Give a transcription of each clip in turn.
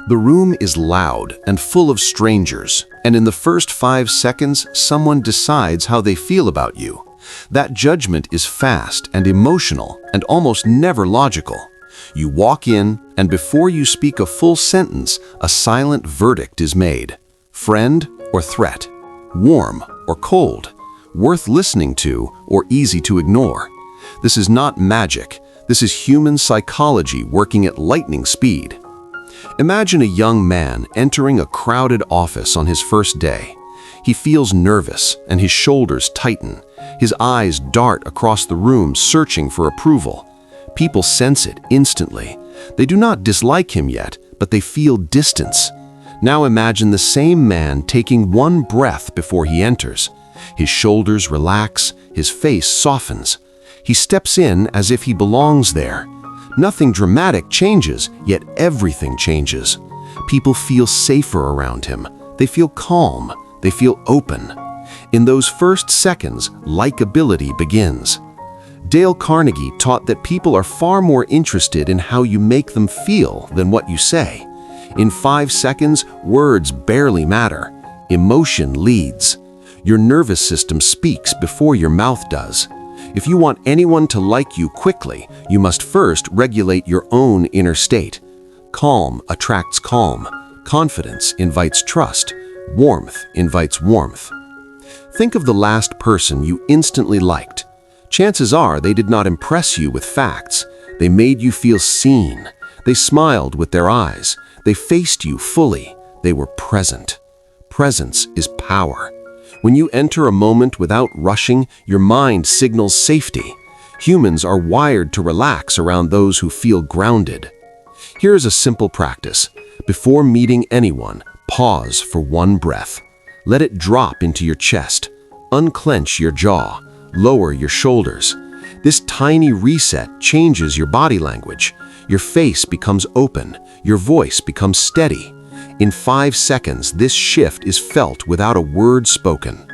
The room is loud and full of strangers, and in the first 5 seconds, someone decides how they feel about you. That judgment is fast and emotional and almost never logical. You walk in, and before you speak a full sentence, a silent verdict is made. Friend or threat? Warm or cold? Worth listening to or easy to ignore? This is not magic. This is human psychology working at lightning speed. Imagine a young man entering a crowded office on his first day. He feels nervous and his shoulders tighten. His eyes dart across the room searching for approval. People sense it instantly. They do not dislike him yet, but they feel distance. Now imagine the same man taking one breath before he enters. His shoulders relax, his face softens. He steps in as if he belongs there. Nothing dramatic changes, yet everything changes. People feel safer around him. They feel calm. They feel open. In those first seconds, likability begins. Dale Carnegie taught that people are far more interested in how you make them feel than what you say. In 5 seconds, words barely matter. Emotion leads. Your nervous system speaks before your mouth does. If you want anyone to like you quickly, you must first regulate your own inner state. Calm attracts calm. Confidence invites trust. Warmth invites warmth. Think of the last person you instantly liked. Chances are they did not impress you with facts. They made you feel seen. They smiled with their eyes. They faced you fully. They were present. Presence is power. When you enter a moment without rushing, your mind signals safety. Humans are wired to relax around those who feel grounded. Here is a simple practice. Before meeting anyone, pause for one breath. Let it drop into your chest. Unclench your jaw. Lower your shoulders. This tiny reset changes your body language. Your face becomes open. Your voice becomes steady. In 5 seconds, this shift is felt without a word spoken.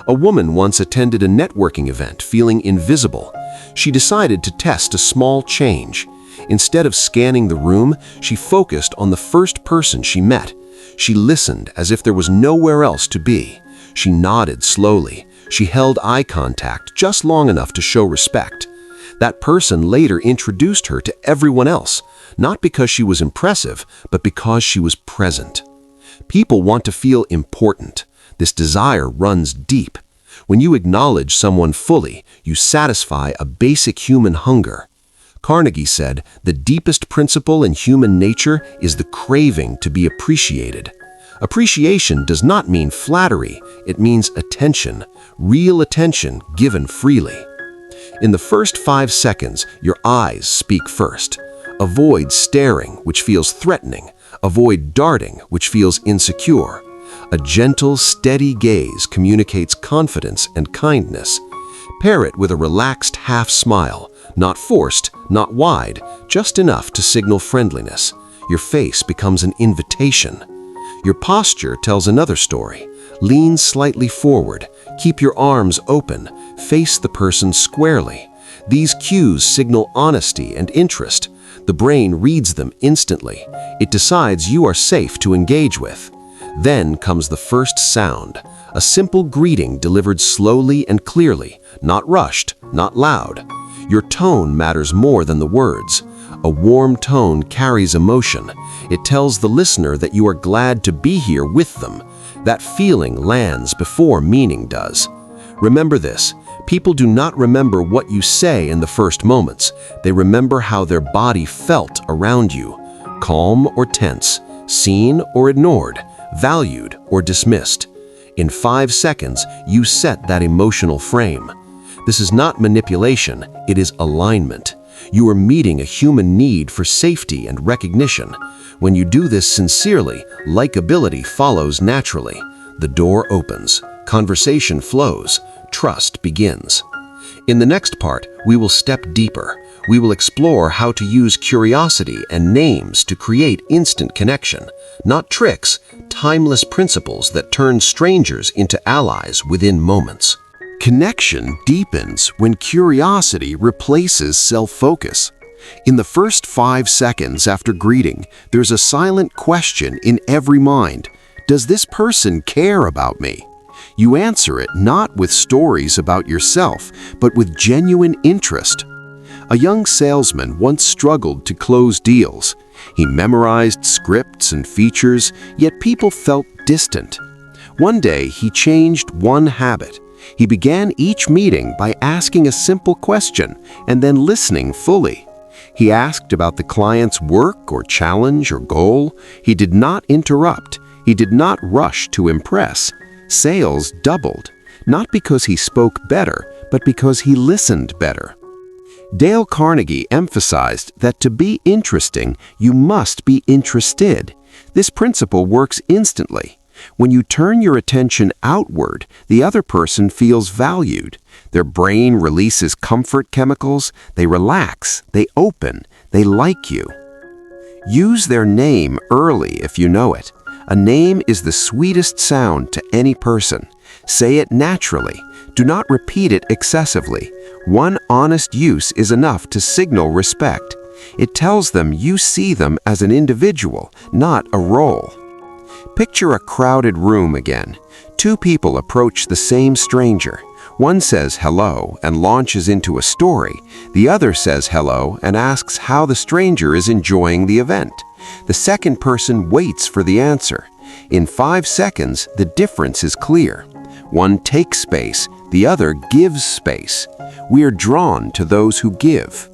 A woman once attended a networking event feeling invisible. She decided to test a small change. Instead of scanning the room, she focused on the first person she met. She listened as if there was nowhere else to be. She nodded slowly. She held eye contact just long enough to show respect. That person later introduced her to everyone else, not because she was impressive, but because she was present. People want to feel important. This desire runs deep. When you acknowledge someone fully, you satisfy a basic human hunger. Carnegie said, the deepest principle in human nature is the craving to be appreciated. Appreciation does not mean flattery, it means attention, real attention given freely. In the first 5 seconds, your eyes speak first. Avoid staring, which feels threatening. Avoid darting, which feels insecure. A gentle, steady gaze communicates confidence and kindness. Pair it with a relaxed half smile, not forced, not wide, just enough to signal friendliness. Your face becomes an invitation. Your posture tells another story. Lean slightly forward, keep your arms open, face the person squarely. These cues signal honesty and interest. The brain reads them instantly. It decides you are safe to engage with. Then comes the first sound, a simple greeting delivered slowly and clearly, not rushed, not loud. Your tone matters more than the words. A warm tone carries emotion. It tells the listener that you are glad to be here with them. That feeling lands before meaning does. Remember this, people do not remember what you say in the first moments. They remember how their body felt around you, calm or tense, seen or ignored, valued or dismissed. In 5 seconds, you set that emotional frame. This is not manipulation, it is alignment. You are meeting a human need for safety and recognition. When you do this sincerely, likability follows naturally. The door opens, conversation flows, trust begins. In the next part, we will step deeper. We will explore how to use curiosity and names to create instant connection, not tricks, timeless principles that turn strangers into allies within moments. Connection deepens when curiosity replaces self-focus. In the first 5 seconds after greeting, there's a silent question in every mind. Does this person care about me? You answer it not with stories about yourself, but with genuine interest. A young salesman once struggled to close deals. He memorized scripts and features, yet people felt distant. One day, he changed one habit. He began each meeting by asking a simple question and then listening fully. He asked about the client's work or challenge or goal. He did not interrupt. He did not rush to impress. Sales doubled, not because he spoke better, but because he listened better. Dale Carnegie emphasized that to be interesting, you must be interested. This principle works instantly. When you turn your attention outward, the other person feels valued. Their brain releases comfort chemicals, they relax, they open, they like you. Use their name early if you know it. A name is the sweetest sound to any person. Say it naturally. Do not repeat it excessively. One honest use is enough to signal respect. It tells them you see them as an individual, not a role. Picture a crowded room again. Two people approach the same stranger. One says hello and launches into a story. The other says hello and asks how the stranger is enjoying the event. The second person waits for the answer. In 5 seconds, the difference is clear. One takes space, the other gives space. We are drawn to those who give.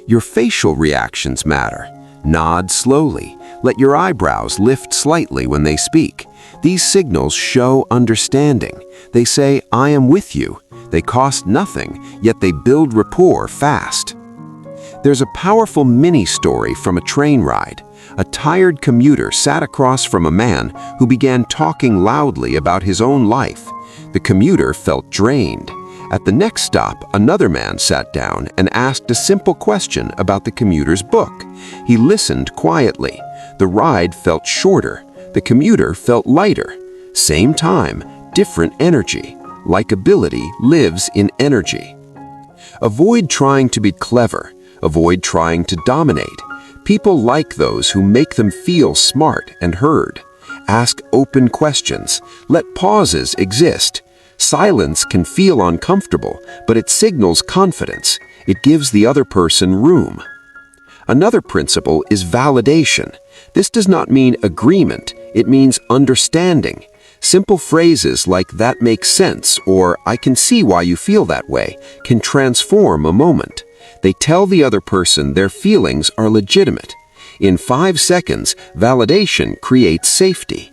Your facial reactions matter. Nod slowly. Let your eyebrows lift slightly when they speak. These signals show understanding. They say, I am with you. They cost nothing, yet they build rapport fast. There's a powerful mini-story from a train ride. A tired commuter sat across from a man who began talking loudly about his own life. The commuter felt drained. At the next stop, another man sat down and asked a simple question about the commuter's book. He listened quietly. The ride felt shorter. The commuter felt lighter. Same time, different energy. Likability lives in energy. Avoid trying to be clever. Avoid trying to dominate. People like those who make them feel smart and heard. Ask open questions. Let pauses exist. Silence can feel uncomfortable, but it signals confidence. It gives the other person room. Another principle is validation. This does not mean agreement. It means understanding. Simple phrases like "that makes sense" or "I can see why you feel that way" can transform a moment. They tell the other person their feelings are legitimate. In 5 seconds, validation creates safety.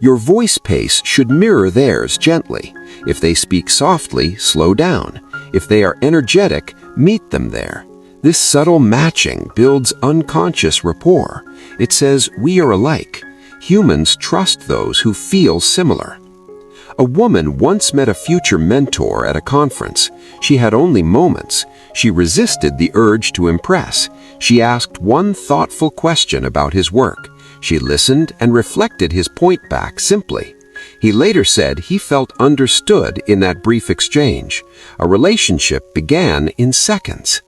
Your voice pace should mirror theirs gently. If they speak softly, slow down. If they are energetic, meet them there. This subtle matching builds unconscious rapport. It says we are alike. Humans trust those who feel similar. A woman once met a future mentor at a conference. She had only moments. She resisted the urge to impress. She asked one thoughtful question about his work. She listened and reflected his point back simply. He later said he felt understood in that brief exchange. A relationship began in seconds.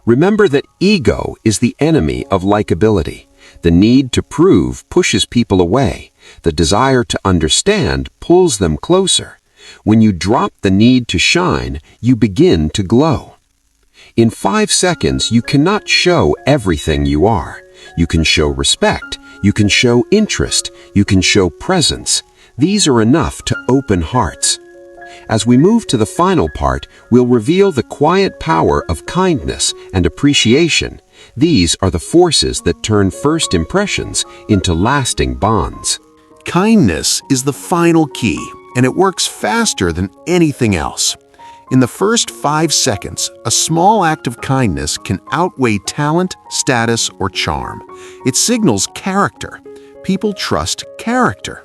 Remember that ego is the enemy of likability. The need to prove pushes people away. The desire to understand pulls them closer. When you drop the need to shine, you begin to glow. In 5 seconds, you cannot show everything you are. You can show respect. You can show interest. You can show presence. These are enough to open hearts. As we move to the final part, we'll reveal the quiet power of kindness and appreciation. These are the forces that turn first impressions into lasting bonds. Kindness is the final key, and it works faster than anything else. In the first 5 seconds, a small act of kindness can outweigh talent, status, or charm. It signals character. People trust character.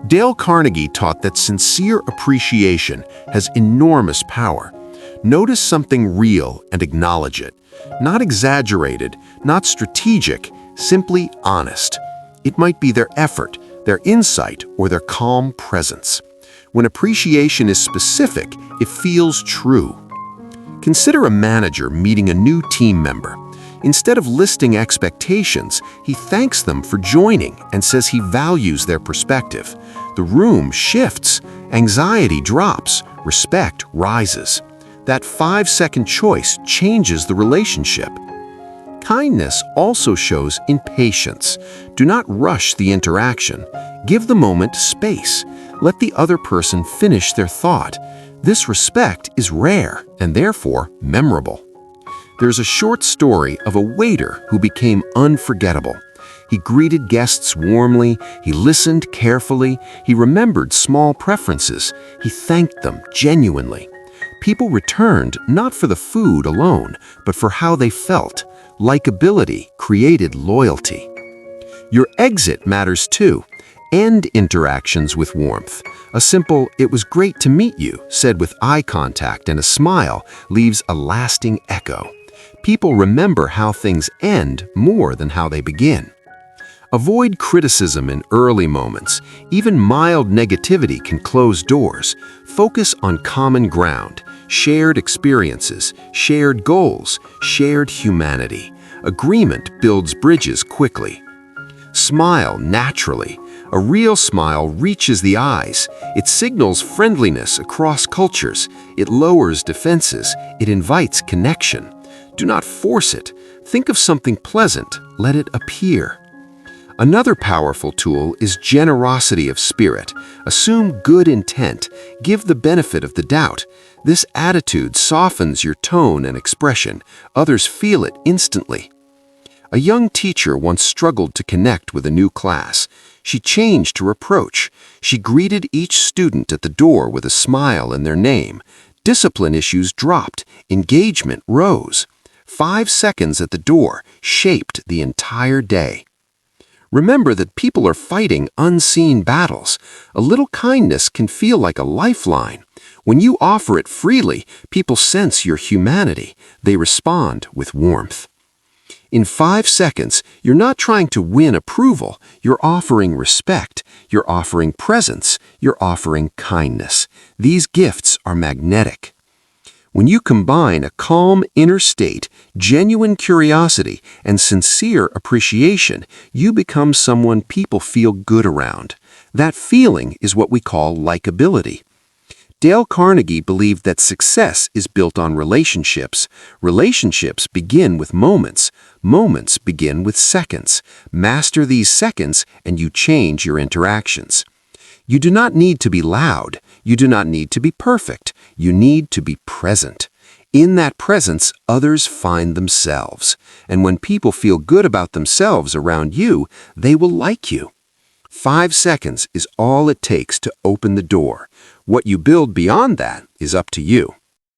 Dale Carnegie taught that sincere appreciation has enormous power. Notice something real and acknowledge it. Not exaggerated, not strategic, simply honest. It might be their effort, their insight, or their calm presence. When appreciation is specific, it feels true. Consider a manager meeting a new team member. Instead of listing expectations, he thanks them for joining and says he values their perspective. The room shifts, anxiety drops, respect rises. That 5-second choice changes the relationship. Kindness also shows in patience. Do not rush the interaction. Give the moment space. Let the other person finish their thought. This respect is rare and therefore memorable. There's a short story of a waiter who became unforgettable. He greeted guests warmly, he listened carefully, he remembered small preferences, he thanked them genuinely. People returned not for the food alone, but for how they felt. Likability created loyalty. Your exit matters too. End interactions with warmth. A simple, "It was great to meet you," said with eye contact and a smile, leaves a lasting echo. People remember how things end more than how they begin. Avoid criticism in early moments. Even mild negativity can close doors. Focus on common ground, shared experiences, shared goals, shared humanity. Agreement builds bridges quickly. Smile naturally. A real smile reaches the eyes. It signals friendliness across cultures. It lowers defenses. It invites connection. Do not force it. Think of something pleasant. Let it appear. Another powerful tool is generosity of spirit. Assume good intent. Give the benefit of the doubt. This attitude softens your tone and expression. Others feel it instantly. A young teacher once struggled to connect with a new class. She changed her approach. She greeted each student at the door with a smile and their name. Discipline issues dropped. Engagement rose. 5 seconds at the door shaped the entire day. Remember that people are fighting unseen battles. A little kindness can feel like a lifeline. When you offer it freely, people sense your humanity. They respond with warmth. In 5 seconds, you're not trying to win approval. You're offering respect. You're offering presence. You're offering kindness. These gifts are magnetic. When you combine a calm inner state, genuine curiosity, and sincere appreciation, you become someone people feel good around. That feeling is what we call likability. Dale Carnegie believed that success is built on relationships. Relationships begin with moments. Moments begin with seconds. Master these seconds and you change your interactions. You do not need to be loud. You do not need to be perfect. You need to be present. In that presence, others find themselves. And when people feel good about themselves around you, they will like you. 5 seconds is all it takes to open the door. What you build beyond that is up to you.